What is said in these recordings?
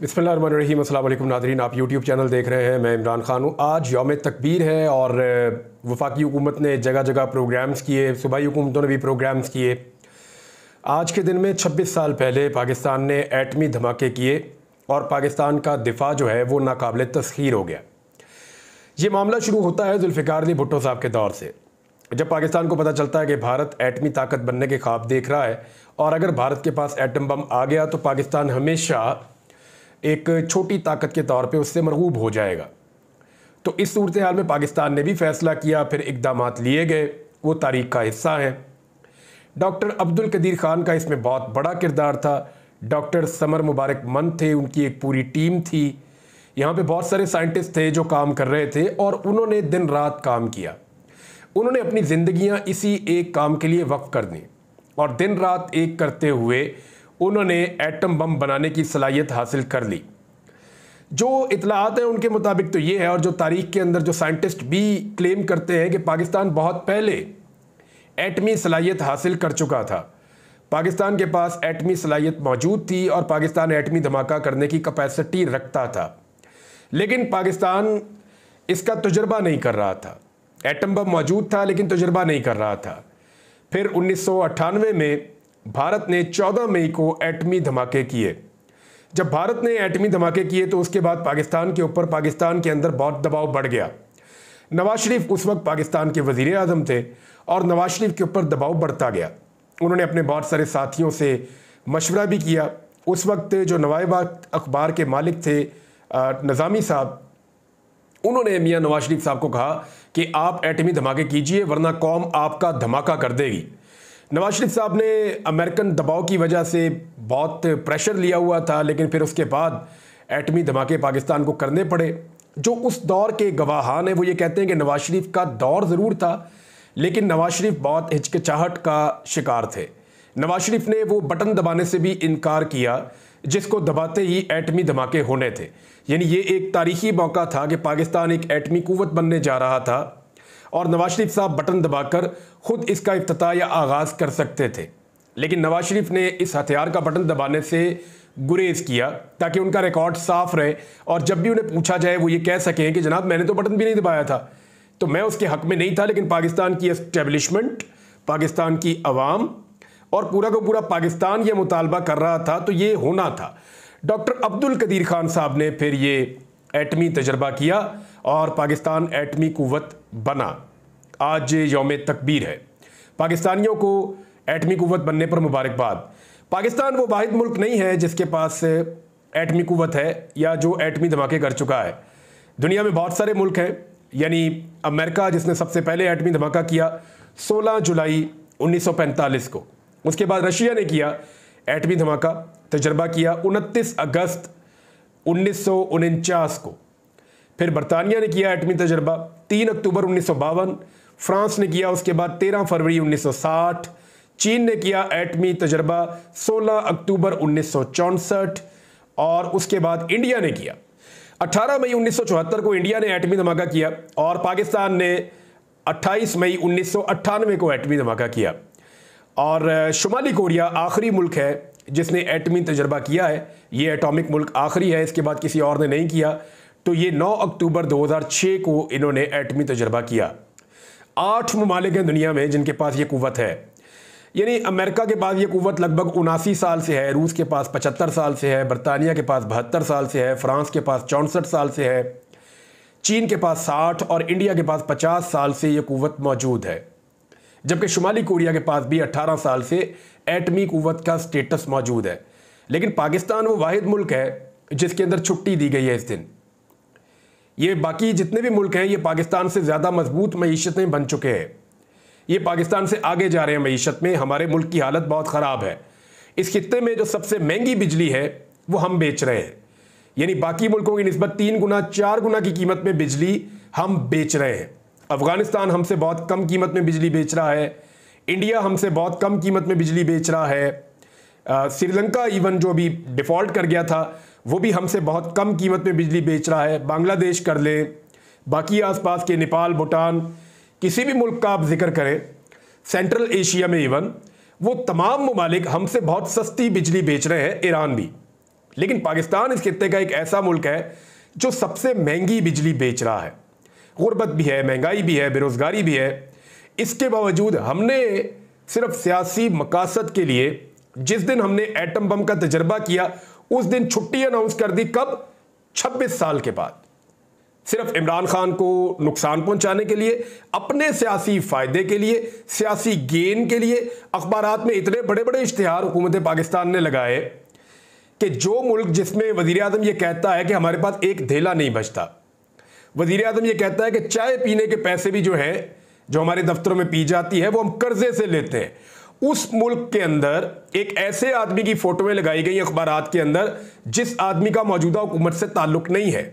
बिस्मिल्लाहिर्रहमानिर्रहीम। अस्सलाम वालेकुम नाज़रीन, आप यूट्यूब चैनल देख रहे हैं। मैं इमरान खान हूँ। आज यौम तकबीर है और वफाकी हुकूमत ने जगह जगह प्रोग्राम्स किए, सूबाई हुकूमतों ने भी प्रोग्राम्स किए। आज के दिन में 26 साल पहले पाकिस्तान ने एटमी धमाके किए और पाकिस्तान का दिफा जो है वो नाकाबिल तस्खीर हो गया। ये मामला शुरू होता है जुल्फ़िकार अली भुट्टो साहब के दौर से, जब पाकिस्तान को पता चलता है कि भारत एटमी ताकत बनने के ख्वाब देख रहा है और अगर भारत के पास एटम बम आ गया तो पाकिस्तान हमेशा एक छोटी ताकत के तौर पे उससे मरगूब हो जाएगा। तो इस सूरत हाल में पाकिस्तान ने भी फैसला किया, फिर इक़दामात लिए गए, वो तारीख का हिस्सा है। डॉक्टर अब्दुल कदीर ख़ान का इसमें बहुत बड़ा किरदार था। डॉक्टर समर मुबारक मन थे, उनकी एक पूरी टीम थी। यहाँ पे बहुत सारे साइंटिस्ट थे जो काम कर रहे थे और उन्होंने दिन रात काम किया। उन्होंने अपनी ज़िंदगियाँ इसी एक काम के लिए वक्फ कर दी और दिन रात एक करते हुए उन्होंने एटम बम बनाने की सलाहियत हासिल कर ली। जो इतलात हैं उनके मुताबिक तो ये है, और जो तारीख के अंदर जो साइंटिस्ट भी क्लेम करते हैं कि पाकिस्तान बहुत पहले एटमी सलाहियत हासिल कर चुका था। पाकिस्तान के पास एटमी सलाहियत मौजूद थी और पाकिस्तान एटमी धमाका करने की कैपेसिटी रखता था, लेकिन पाकिस्तान इसका तजुर्बा नहीं कर रहा था। एटम बम मौजूद था लेकिन तजुर्बा नहीं कर रहा था। फिर 1998 में भारत ने 14 मई को एटमी धमाके किए। जब भारत ने एटमी धमाके किए तो उसके बाद पाकिस्तान के ऊपर, पाकिस्तान के अंदर बहुत दबाव बढ़ गया। नवाज शरीफ उस वक्त पाकिस्तान के वज़ीर आज़म थे और नवाज शरीफ के ऊपर दबाव बढ़ता गया। उन्होंने अपने बहुत सारे साथियों से मशवरा भी किया। उस वक्त जो नवाबाद अखबार के मालिक थे निज़ामी साहब, उन्होंने मियाँ नवाज शरीफ साहब को कहा कि आप एटमी धमाके कीजिए वरना कौम आपका धमाका कर देगी। नवाज शरीफ साहब ने अमेरिकन दबाव की वजह से बहुत प्रेशर लिया हुआ था, लेकिन फिर उसके बाद एटमी धमाके पाकिस्तान को करने पड़े। जो उस दौर के गवाहान हैं वो ये कहते हैं कि नवाज शरीफ का दौर ज़रूर था, लेकिन नवाज शरीफ बहुत हिचकिचाहट का शिकार थे। नवाज शरीफ ने वो बटन दबाने से भी इनकार किया जिसको दबाते ही एटमी धमाके होने थे। यानी ये एक तारीखी मौका था कि पाकिस्तान एक एटमी कुव्वत बनने जा रहा था और नवाज शरीफ साहब बटन दबाकर खुद इसका इफ्तिताह या आगाज़ कर सकते थे, लेकिन नवाज शरीफ ने इस हथियार का बटन दबाने से गुरेज किया ताकि उनका रिकॉर्ड साफ रहे और जब भी उन्हें पूछा जाए वो ये कह सकें कि जनाब मैंने तो बटन भी नहीं दबाया था, तो मैं उसके हक में नहीं था, लेकिन पाकिस्तान की एस्टेब्लिशमेंट, पाकिस्तान की अवाम और पूरा का पूरा पाकिस्तान ये मुतालबा कर रहा था, तो ये होना था। डॉक्टर अब्दुल कदीर खान साहब ने फिर ये एटमी तजर्बा किया और पाकिस्तान एटमी कुव्वत बना। आज यौम तकबीर है। पाकिस्तानियों को एटमी कुव्वत बनने पर मुबारकबाद। पाकिस्तान वो वाहिद मुल्क नहीं है जिसके पास एटमी कुव्वत है या जो एटमी धमाके कर चुका है। दुनिया में बहुत सारे मुल्क हैं, यानी अमेरिका जिसने सबसे पहले एटमी धमाका किया 16 जुलाई 1945 को। उसके बाद रशिया ने किया एटमी धमाका, तजर्बा किया 29 अगस्त 1949 को। फिर बरतानिया ने किया एटमी तजर्बा 3 अक्टूबर 1952। फ्रांस ने किया उसके बाद 13 फरवरी 1960। चीन ने किया एटमी तजर्बा 16 अक्टूबर 1964 और उसके बाद इंडिया ने किया 18 मई 1974 को इंडिया ने एटमी धमाका किया और पाकिस्तान ने 28 मई 1998 को एटमी धमाका किया। और शुमाली कोरिया आखिरी मुल्क है जिसने एटमी तजर्बा किया है। ये एटॉमिक मुल्क आखिरी है, इसके बाद किसी और ने नहीं किया। तो ये 9 अक्टूबर 2006 को इन्होंने एटमी तजर्बा किया। 8 ममालिक हैं दुनिया में जिनके पास ये कुव्वत है। यानी अमेरिका के पास ये कुव्वत लगभग 79 साल से है, रूस के पास 75 साल से है, बरतानिया के पास 72 साल से है, फ्रांस के पास 64 साल से है, चीन के पास 60 और इंडिया के पास 50 साल से ये कुव्वत मौजूद है। जबकि शुमाली कोरिया के पास भी 18 साल से एटमी कुव्वत का स्टेटस मौजूद है। लेकिन पाकिस्तान वो वाहिद मुल्क है जिसके अंदर छुट्टी दी गई है इस दिन। ये बाकी जितने भी मुल्क हैं ये पाकिस्तान से ज़्यादा मजबूत मईशतें बन चुके हैं। ये पाकिस्तान से आगे जा रहे हैं मईशत में। हमारे मुल्क की हालत बहुत ख़राब है। इस खित्ते में जो सबसे महंगी बिजली है वो हम बेच रहे हैं। यानी बाकी मुल्कों की निस्बत 3 गुना 4 गुना की कीमत में बिजली हम बेच रहे हैं। अफ़गानिस्तान हमसे बहुत कम कीमत में बिजली बेच रहा है। इंडिया हमसे बहुत कम कीमत में बिजली बेच रहा है। श्रीलंका इवन जो अभी डिफ़ॉल्ट कर गया था वो भी हमसे बहुत कम कीमत में बिजली बेच रहा है। बांग्लादेश कर ले, बाकी आसपास के नेपाल, भूटान, किसी भी मुल्क का आप जिक्र करें, सेंट्रल एशिया में इवन वो तमाम ममालिक हमसे बहुत सस्ती बिजली बेच रहे हैं। ईरान भी लेकिन पाकिस्तान इस खित्ते का एक ऐसा मुल्क है जो सबसे महंगी बिजली बेच रहा है। गुर्बत भी है, महंगाई भी है, बेरोजगारी भी है। इसके बावजूद हमने सिर्फ सियासी मकासद के लिए जिस दिन हमने एटम बम का तजर्बा किया उस दिन छुट्टी अनाउंस कर दी। कब? 26 साल के बाद। सिर्फ इमरान खान को नुकसान पहुंचाने के लिए, अपने सियासी फायदे के लिए, सियासी गेन के लिए अखबारात में इतने बड़े बड़े इश्तिहार हुकूमत पाकिस्तान ने लगाए कि जो मुल्क जिसमें वजीर आजम यह कहता है कि हमारे पास एक धेला नहीं बचता, वजीर आजम यह कहता है कि चाय पीने के पैसे भी जो है जो हमारे दफ्तरों में पी जाती है वो हम कर्जे से लेते हैं, उस मुल्क के अंदर एक ऐसे आदमी की फोटोएं लगाई गई अखबारात के अंदर जिस आदमी का मौजूदा हुकूमत से ताल्लुक नहीं है,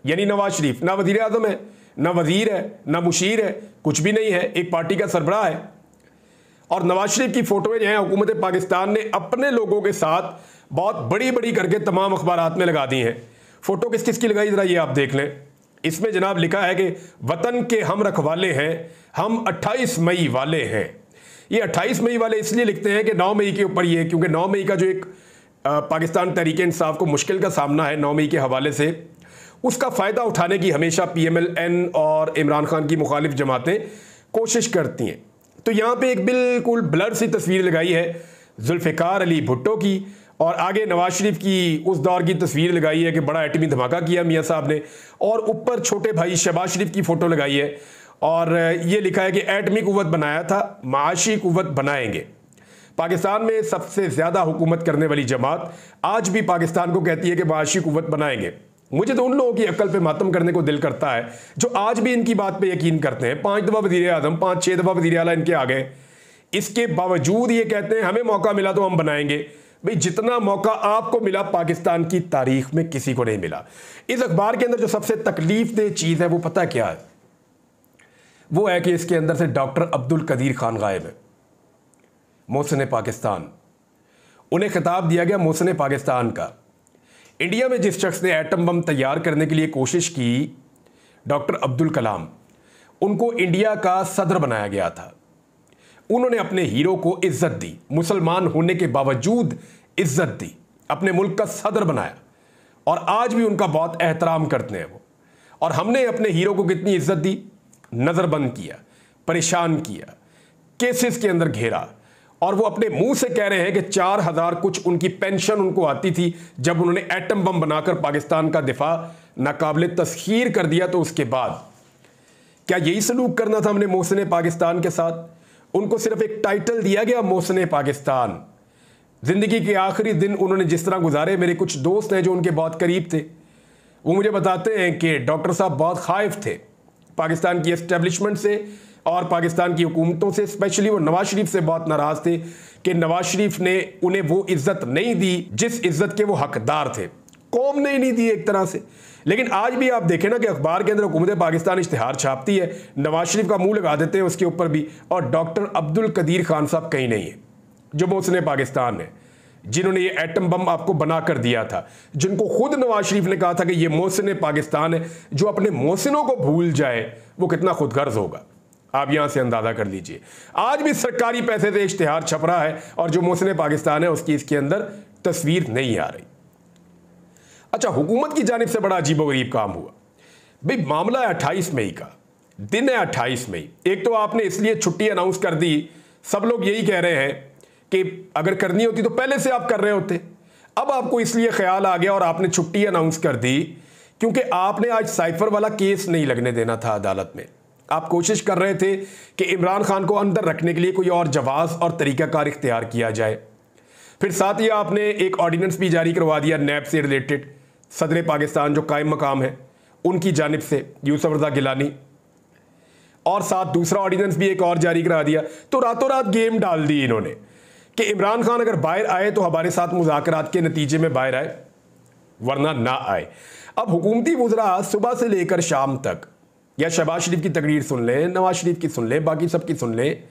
यानी नवाज शरीफ ना वजीर आजम है, ना वजीर है, ना मुशीर है, कुछ भी नहीं है, एक पार्टी का सरबराह है। और नवाज शरीफ की फोटोएं जो हैं हुकूमत पाकिस्तान ने अपने लोगों के साथ बहुत बड़ी बड़ी करके तमाम अखबारात में लगा दी हैं। फोटो किस किस की लगाई जरा ये आप देख लें। इसमें जनाब लिखा है कि वतन के हम रखवाले हैं, हम 28 मई वाले हैं। ये 28 मई वाले इसलिए लिखते हैं कि 9 मई के ऊपर ये, क्योंकि 9 मई का जो एक पाकिस्तान तहरीक इंसाफ को मुश्किल का सामना है 9 मई के हवाले से, उसका फ़ायदा उठाने की हमेशा PMLN और इमरान खान की मुखालिफ जमातें कोशिश करती हैं। तो यहाँ पे एक बिल्कुल ब्लर सी तस्वीर लगाई है जुल्फ़िकार अली भुट्टो की, और आगे नवाज शरीफ की उस दौर की तस्वीर लगाई है कि बड़ा एटमी धमाका किया मियाँ साहब ने, और ऊपर छोटे भाई शहबाज शरीफ की फ़ोटो लगाई है और ये लिखा है कि एटमी कुव्वत बनाया था, माशी कुव्वत बनाएंगे। पाकिस्तान में सबसे ज़्यादा हुकूमत करने वाली जमात आज भी पाकिस्तान को कहती है कि माशी कुव्वत बनाएंगे। मुझे तो उन लोगों की अक्ल पे मातम करने को दिल करता है जो आज भी इनकी बात पे यकीन करते हैं। 5 दफ़ा वज़ीर आज़म, 5-6 दफ़ा वज़ीर आला इनके आ गए, इसके बावजूद ये कहते हैं हमें मौका मिला तो हम बनाएंगे। भाई जितना मौका आपको मिला पाकिस्तान की तारीख में किसी को नहीं मिला। इस अखबार के अंदर जो सबसे तकलीफ दे चीज़ है वो पता क्या है? वो है कि इसके अंदर से डॉक्टर अब्दुल कदीर खान गायब है, मोहसिन पाकिस्तान। उन्हें खिताब दिया गया मोहसिन पाकिस्तान का। इंडिया में जिस शख्स ने एटम बम तैयार करने के लिए कोशिश की, डॉक्टर अब्दुल कलाम, उनको इंडिया का सदर बनाया गया था। उन्होंने अपने हीरो को इज्जत दी, मुसलमान होने के बावजूद इज्जत दी, अपने मुल्क का सदर बनाया, और आज भी उनका बहुत एहतराम करते हैं वो। और हमने अपने हीरो को कितनी इज्जत दी? नज़रबंद किया, परेशान किया, केसेस के अंदर घेरा, और वो अपने मुंह से कह रहे हैं कि 4000 कुछ उनकी पेंशन उनको आती थी जब उन्होंने एटम बम बनाकर पाकिस्तान का दिफा नाकाबिले तस्खीर कर दिया। तो उसके बाद क्या यही सलूक करना था हमने मोहसिन पाकिस्तान के साथ? उनको सिर्फ एक टाइटल दिया गया मोहसिन पाकिस्तान। जिंदगी के आखिरी दिन उन्होंने जिस तरह गुजारे, मेरे कुछ दोस्त हैं जो उनके बहुत करीब थे, वो मुझे बताते हैं कि डॉक्टर साहब बहुत खाइफ थे पाकिस्तान की एस्टेब्लिशमेंट से और पाकिस्तान की हुकूमतों से। स्पेशली वो नवाज शरीफ से बहुत नाराज़ थे कि नवाज शरीफ ने उन्हें वो इज्जत नहीं दी जिस इज्जत के वो हकदार थे, कौम ने ही नहीं दी एक तरह से। लेकिन आज भी आप देखें ना कि अखबार के अंदर हुकूमत पाकिस्तान इश्तिहार छापती है, नवाज शरीफ का मुंह लगा देते हैं उसके ऊपर भी, और डॉक्टर अब्दुल कदीर खान साहब कहीं नहीं है जो मोहसिन पाकिस्तान है, जिन्होंने ये एटम बम आपको बना कर दिया था, जिनको खुद नवाज शरीफ ने कहा था कि ये मोहसिन पाकिस्तान है। जो अपने मोहसिनों को भूल जाए वो कितना खुदगर्ज होगा, आप यहां से अंदाजा कर लीजिए। आज भी सरकारी पैसे से इश्तिहार छप रहा है और जो मोहसिन पाकिस्तान है उसकी इसके अंदर तस्वीर नहीं आ रही। अच्छा, हुकूमत की जानिब से बड़ा अजीबोगरीब काम हुआ। भाई मामला है 28 मई का, दिन है 28 मई। एक तो आपने इसलिए छुट्टी अनाउंस कर दी, सब लोग यही कह रहे हैं कि अगर करनी होती तो पहले से आप कर रहे होते। अब आपको इसलिए ख्याल आ गया और आपने छुट्टी अनाउंस कर दी क्योंकि आपने आज साइफर वाला केस नहीं लगने देना था अदालत में। आप कोशिश कर रहे थे कि इमरान खान को अंदर रखने के लिए कोई और जवाज़ और तरीक़ाकार इख्तियार किया जाए। फिर साथ ही आपने एक ऑर्डिनेंस भी जारी करवा दिया नैब से रिलेटेड, सदर पाकिस्तान जो कायम मकाम है उनकी जानिब से, यूसुफ रज़ा गिलानी, और साथ दूसरा ऑर्डिनेंस भी एक और जारी करा दिया। तो रातों रात गेम डाल दी इन्होंने कि इमरान खान अगर बाहर आए तो हमारे साथ मुज़ाकरात के नतीजे में बाहर आए, वरना ना आए। अब हुकूमती वज़रा सुबह से लेकर शाम तक या शहबाज शरीफ की तकरीर सुन लें, नवाज शरीफ की सुन लें, बाकी सब की सुन लें,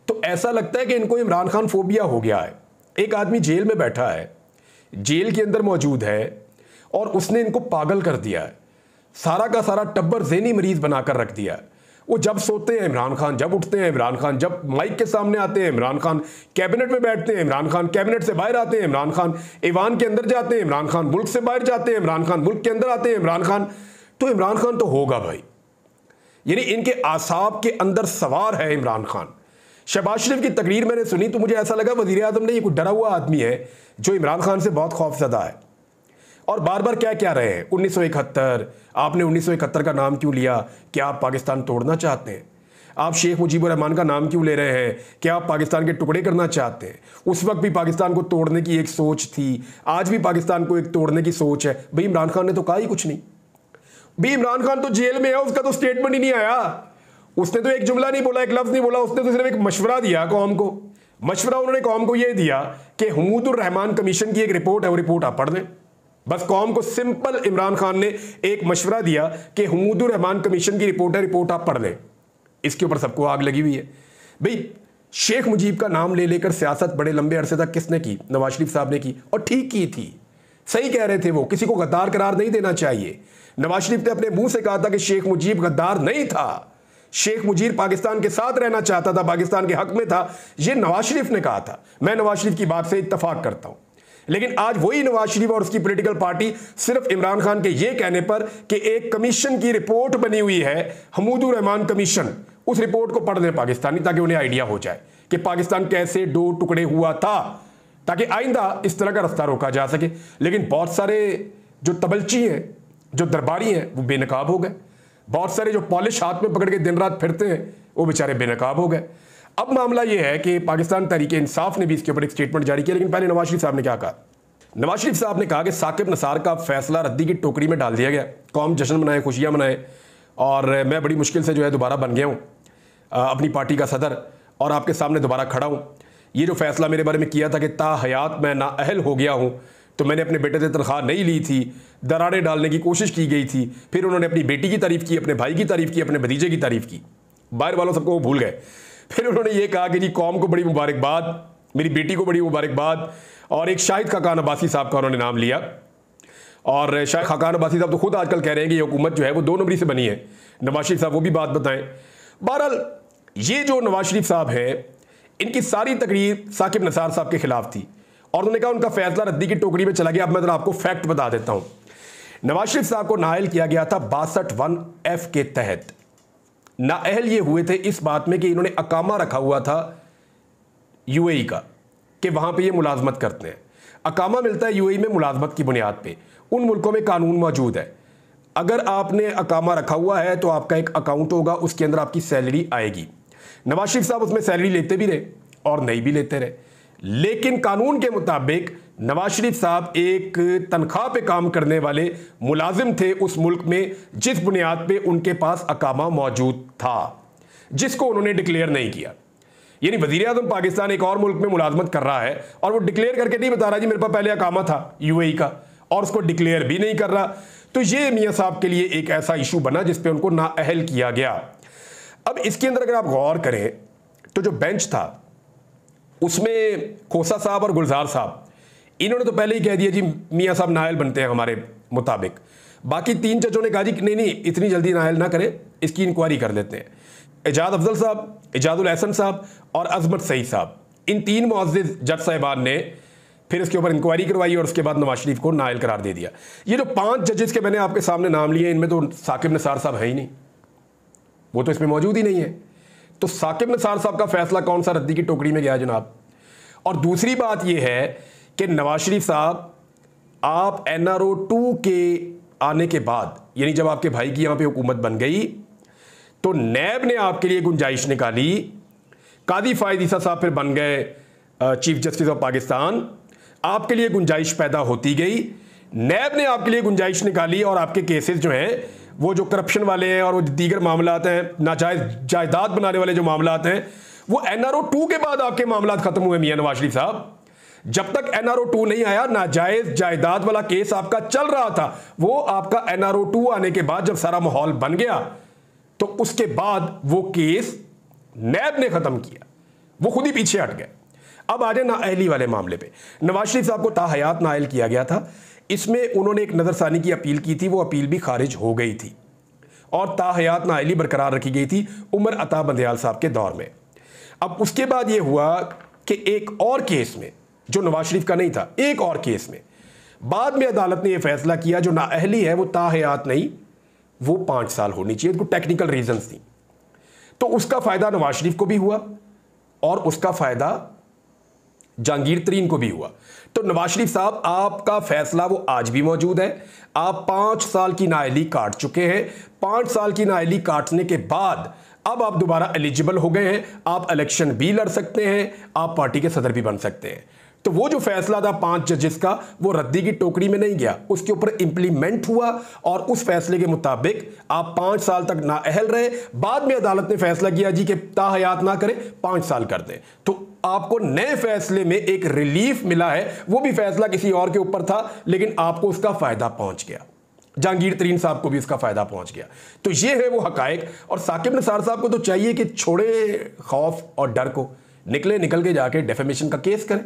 तो ऐसा लगता है कि इनको इमरान खान फोबिया हो गया है। एक आदमी जेल में बैठा है, जेल के अंदर मौजूद है, और उसने इनको पागल कर दिया है, सारा का सारा टब्बर ज़हनी मरीज बनाकर रख दिया है। वो जब सोते हैं इमरान खान, जब उठते हैं इमरान खान, जब माइक के सामने आते हैं इमरान खान, कैबिनेट में बैठते हैं इमरान खान, कैबिनेट से बाहर आते हैं इमरान खान, ईवान के अंदर जाते हैं इमरान खान, मुल्क से बाहर जाते हैं इमरान खान, मुल्क के अंदर आते हैं इमरान खान। तो इमरान खान तो होगा भाई, यानी इनके आसाब के अंदर सवार है इमरान खान। शहबाज शरीफ की तकरीर मैंने सुनी तो मुझे ऐसा लगा वज़ीर आज़म ने, ये कोई डरा हुआ आदमी है जो इमरान खान से बहुत खौफजदा है और बार बार क्या कह रहे हैं 1971, आपने 1971 का नाम क्यों लिया? क्या आप पाकिस्तान तोड़ना चाहते हैं? आप शेख मुजीबुर रहमान का नाम क्यों ले रहे हैं? क्या आप पाकिस्तान के टुकड़े करना चाहते हैं? उस वक्त भी पाकिस्तान को तोड़ने की एक सोच थी, आज भी पाकिस्तान को एक तोड़ने की सोच है। भाई इमरान खान ने तो कहा ही कुछ नहीं। भाई इमरान खान तो जेल में है, उसका तो स्टेटमेंट ही नहीं आया, उसने तो एक जुमला नहीं बोला, एक लफ्ज नहीं बोला, उसने तो सिर्फ एक मशवरा दिया कौम को। मशवरा उन्होंने कौम को यह दिया कि हुमूदुर रहमान कमीशन की एक रिपोर्ट है, वो रिपोर्ट आप पढ़ लें। बस कौम को सिंपल इमरान खान ने एक मशवरा दिया कि हुमूदुर रहमान कमीशन की रिपोर्ट है, रिपोर्ट आप पढ़ लें। इसके ऊपर सबको आग लगी हुई है। भाई शेख मुजीब का नाम ले लेकर सियासत बड़े लंबे अरसे तक किसने की? नवाज शरीफ साहब ने की, और ठीक की थी। सही कह रहे थे वो, किसी को गद्दार करार नहीं देना चाहिए। नवाज शरीफ ने अपने मुंह से कहा था कि शेख मुजीब गद्दार नहीं था, शेख मुजीब पाकिस्तान के साथ रहना चाहता था, पाकिस्तान के हक में था। ये नवाज शरीफ ने कहा था। मैं नवाज शरीफ की बात से इत्तफाक करता हूं, लेकिन आज वही नवाज शरीफ और उसकी पॉलिटिकल पार्टी सिर्फ इमरान खान के ये कहने पर कि एक कमीशन की रिपोर्ट बनी हुई है, हुमूदुर रहमान कमीशन, उस रिपोर्ट को पढ़ लें पाकिस्तानी, ताकि उन्हें आइडिया हो जाए कि पाकिस्तान कैसे दो टुकड़े हुआ था, ताकि आइंदा इस तरह का रास्ता रोका जा सके। लेकिन बहुत सारे जो तबलची हैं, जो दरबारी हैं, वो बेनकाब हो गए। बहुत सारे जो पॉलिश हाथ में पकड़ के दिन रात फिरते हैं, वो बेचारे बेनकाब हो गए। अब मामला यह है कि पाकिस्तान तहरीक इंसाफ ने भी इसके ऊपर एक स्टेटमेंट जारी किया। लेकिन पहले नवाज शरीफ साहब ने क्या कहा? नवाज शरीफ साहब ने कहा कि साकिब नसार का फैसला रद्दी की टोकरी में डाल दिया गया, कौम जश्न मनाए, खुशियां मनाए, और मैं बड़ी मुश्किल से जो है दोबारा बन गया हूँ अपनी पार्टी का सदर, और आपके सामने दोबारा खड़ा हूँ। ये जो फैसला मेरे बारे में किया था कि ता हयात मैं नाअहल हो गया हूँ, तो मैंने अपने बेटे से तनख्वाह नहीं ली थी, दरारें डालने की कोशिश की गई थी, फिर उन्होंने अपनी बेटी की तारीफ़ की, अपने भाई की तारीफ़ की, अपने भतीजे की तारीफ़ की, बाहर वालों सबको वो भूल गए। फिर उन्होंने ये कहा कि जी कौम को बड़ी मुबारकबाद, मेरी बेटी को बड़ी मुबारकबाद, और एक शाहिद खाकान अब्बासी साहब का उन्होंने नाम लिया। और शाहिद खाकान अब्बासी साहब तो खुद आजकल कह रहे हैं कि ये हुकूमत जो है वो 2 नंबरी से बनी है। नवाज शरीफ साहब वो भी बात बताएं। बहरहाल ये जो नवाज शरीफ साहब हैं, इनकी सारी तकरीर साकिब नसार साहब के खिलाफ थी, और उन्होंने कहा उनका फैसला रद्दी की टोकरी में चला गया। अब मैं आपको फैक्ट बता देता हूं। नवाज शरीफ साहब को नाअहल किया गया था 62(1)(f) के तहत। नाअहल ये हुए थे इस बात में कि इन्होंने अकामा रखा हुआ था यूएई का, कि वहां पे ये मुलाजमत करते हैं। अकामा मिलता है यूएई में मुलाजमत की बुनियाद पे। उन मुल्कों में कानून मौजूद है, अगर आपने अकामा रखा हुआ है तो आपका एक अकाउंट होगा, उसके अंदर आपकी सैलरी आएगी। नवाज शरीफ साहब उसमें सैलरी लेते भी रहे और नहीं भी लेते रहे, लेकिन कानून के मुताबिक नवाज शरीफ साहब एक तनख्वाह पे काम करने वाले मुलाजिम थे उस मुल्क में, जिस बुनियाद पे उनके पास अकामा मौजूद था, जिसको उन्होंने डिक्लेयर नहीं किया। यानी वज़ीर आज़म पाकिस्तान एक और मुल्क में मुलाजमत कर रहा है और वो डिक्लेयर करके नहीं बता रहा जी मेरे पास पहले अकामा था यूएई का, और उसको डिक्लेयर भी नहीं कर रहा। तो ये मियाँ साहब के लिए एक ऐसा इशू बना जिस पे उनको नाअहल किया गया। अब इसके अंदर अगर आप गौर करें तो जो बेंच था उसमें खोसा साहब और गुलजार साहब, इन्होंने तो पहले ही कह दिया जी मियाँ साहब नाअहल बनते हैं हमारे मुताबिक। बाकी 3 जजों ने कहा जी नहीं इतनी जल्दी नाअहल ना करें, इसकी इंक्वायरी कर लेते हैं। एजाज अफजल साहब, एजाजुल एहसन साहब और अजमत सईद साहब, इन 3 मुअज़्ज़िज़ जज साहिबान ने फिर इसके ऊपर इंक्वायरी करवाई और उसके बाद नवाज शरीफ को नाअहल करार दे दिया। ये जो 5 जजेस के मैंने आपके सामने नाम लिए, इनमें तो साकिब नसार साहब है ही नहीं, वो तो इसमें मौजूद ही नहीं है। तो साकिब नसार साहब का फैसला कौन सा रद्दी की टोकरी में गया जनाब। और दूसरी बात यह है कि नवाज शरीफ साहब, आप NRO 2 के आने के बाद, यानी जब आपके भाई की यहां पे हुकूमत बन गई, तो नैब ने आपके लिए गुंजाइश निकाली, कादी फायद ईसा साहब फिर बन गए चीफ जस्टिस ऑफ पाकिस्तान, आपके लिए गुंजाइश पैदा होती गई। नैब ने आपके लिए गुंजाइश निकाली और आपके केसेस जो हैं, वो जो करप्शन वाले हैं और वो दीगर मामलात हैं, नाजायज जायदाद बनाने वाले जो मामलात हैं, वो NRO 2 के बाद आपके मामलात खत्म हुए मियां नवाज शरीफ साहब। जब तक NRO 2 नहीं आया, नाजायज जायदाद वाला केस आपका चल रहा था। वो आपका NRO 2 आने के बाद जब सारा माहौल बन गया, तो उसके बाद वो केस नैब ने खत्म किया, वो खुद ही पीछे हट गए। अब आ जाए नाअहली वाले मामले पे। नवाज शरीफ साहब को ताहयात नाअहल किया गया था। इसमें उन्होंने एक नज़रसानी की अपील की थी, वो अपील भी खारिज हो गई थी। और ताहयात नाअहली बरकरार रखी गई थी उमर अता बंदयाल साहब के दौर में। अब उसके बाद यह हुआ कि एक और केस में, जो नवाज शरीफ का नहीं था, एक और केस में बाद में अदालत ने यह फैसला किया जो नाअहली है वो ताहयात नहीं, वो 5 साल होनी चाहिए, तो टेक्निकल रीजंस थी। तो उसका फायदा नवाज शरीफ को भी हुआ और उसका फायदा जहांगीर तरीन को भी हुआ। तो नवाज शरीफ साहब, आपका फैसला वो आज भी मौजूद है। आप 5 साल की नाअहली काट चुके हैं। 5 साल की नाअहली काटने के बाद अब आप दोबारा एलिजिबल हो गए हैं। आप इलेक्शन भी लड़ सकते हैं, आप पार्टी के सदर भी बन सकते हैं। तो वो जो फैसला था 5 जजेस का, वो रद्दी की टोकरी में नहीं गया, उसके ऊपर इंप्लीमेंट हुआ और उस फैसले के मुताबिक आप 5 साल तक नाअहल रहे। बाद में अदालत ने फैसला किया जी कि ताहयात ना करें, 5 साल कर दें। तो आपको नए फैसले में एक रिलीफ मिला है। वो भी फैसला किसी और के ऊपर था, लेकिन आपको उसका फायदा पहुंच गया। जहांगीर तरीन साहब को भी उसका फायदा पहुंच गया। तो ये है वो हकायक। और साकिब निसार साहब को तो चाहिए कि छोड़े खौफ और डर को, निकल के जाके डेफेमेशन का केस करें।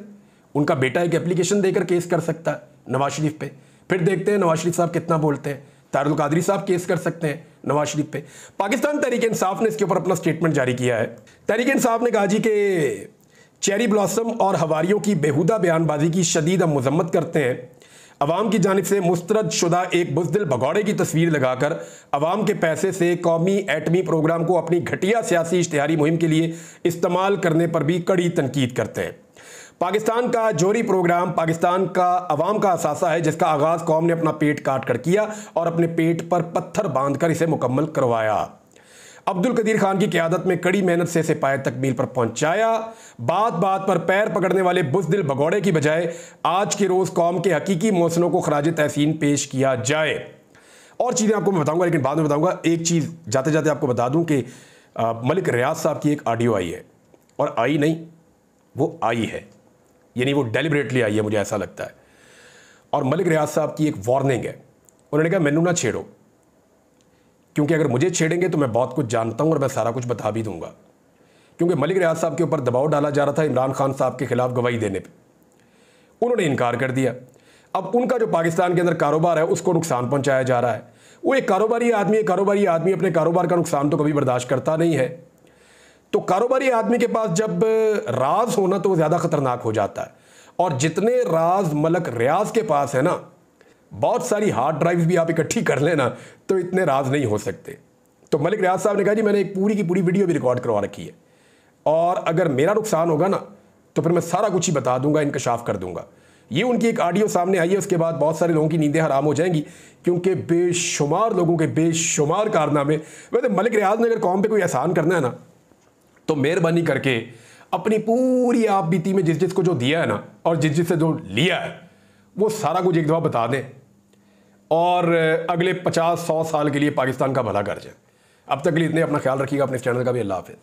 उनका बेटा एक एप्लीकेशन देकर केस कर सकता है नवाज शरीफ पे, फिर देखते हैं नवाज शरीफ साहब कितना बोलते हैं। तारुल कादरी साहब केस कर सकते हैं नवाज शरीफ पे। पाकिस्तान तहरीक इंसाफ ने इसके ऊपर अपना स्टेटमेंट जारी किया है। तहरीक इंसाफ ने कहा जी कि चेरी ब्लॉसम और हवारियों की बेहुदा बयानबाजी की शदीद हम मजम्मत करते हैं। अवाम की जानिब से मुस्तरद शुदा एक बुज़दिल भगौड़े की तस्वीर लगाकर अवाम के पैसे से कौमी एटमी प्रोग्राम को अपनी घटिया सियासी इश्तिहारी मुहिम के लिए इस्तेमाल करने पर भी कड़ी तनकीद करते हैं। पाकिस्तान का जोहरी प्रोग्राम पाकिस्तान का अवाम का असासा है, जिसका आगाज़ कौम ने अपना पेट काट कर किया और अपने पेट पर पत्थर बांधकर इसे मुकम्मल करवाया। अब्दुल कदीर खान की क़यादत में कड़ी मेहनत से पाए तकमील पर पहुंचाया। बात बात पर पैर पकड़ने वाले बुज़दिल भगौड़े की बजाय आज के रोज़ कौम के हकीकी मौसनों को खराज तहसीन पेश किया जाए। और चीज़ें आपको मैं बताऊंगा, लेकिन बाद में बताऊंगा। एक चीज़ जाते जाते आपको बता दूं कि मलिक रियाज साहब की एक ऑडियो आई है, और आई नहीं, वो आई है, यानी वो डेलिबरेटली आई है, मुझे ऐसा लगता है। और मलिक रियाज साहब की एक वार्निंग है। उन्होंने कहा मैनू ना छेड़ो, क्योंकि अगर मुझे छेड़ेंगे तो मैं बहुत कुछ जानता हूं और मैं सारा कुछ बता भी दूंगा। क्योंकि मलिक रियाज साहब के ऊपर दबाव डाला जा रहा था इमरान खान साहब के खिलाफ गवाही देने पे, उन्होंने इनकार कर दिया। अब उनका जो पाकिस्तान के अंदर कारोबार है उसको नुकसान पहुंचाया जा रहा है। वो एक कारोबारी आदमी अपने कारोबार का नुकसान तो कभी बर्दाश्त करता नहीं है। तो कारोबारी आदमी के पास जब राज होना तो ज़्यादा खतरनाक हो जाता है। और जितने राज मलिक रियाज के पास है ना, बहुत सारी हार्ड ड्राइव्स भी आप इकट्ठी कर लेना तो इतने राज नहीं हो सकते। तो मलिक रियाज साहब ने कहा जी मैंने एक पूरी की पूरी वीडियो भी रिकॉर्ड करवा रखी है, और अगर मेरा नुकसान होगा ना तो फिर मैं सारा कुछ ही बता दूंगा, इंकशाफ कर दूंगा। ये उनकी एक ऑडियो सामने आई है। उसके बाद बहुत सारे लोगों की नींदें हराम हो जाएंगी, क्योंकि बेशुमार लोगों के बेशुमार कारनामे। वैसे मलिक रियाज ने अगर कौम पे कोई एहसान करना है ना, तो मेहरबानी करके अपनी पूरी आप बीती में जिस जिसको जो दिया है ना, और जिस जिससे जो लिया है, वो सारा कुछ एक दफ़ा बता दें, और अगले 50-100 साल के लिए पाकिस्तान का भला कर जाए। अब तक के लिए इतने, अपना ख्याल रखिएगा, अपने चैनल का भी। अल्लाह हाफिज़।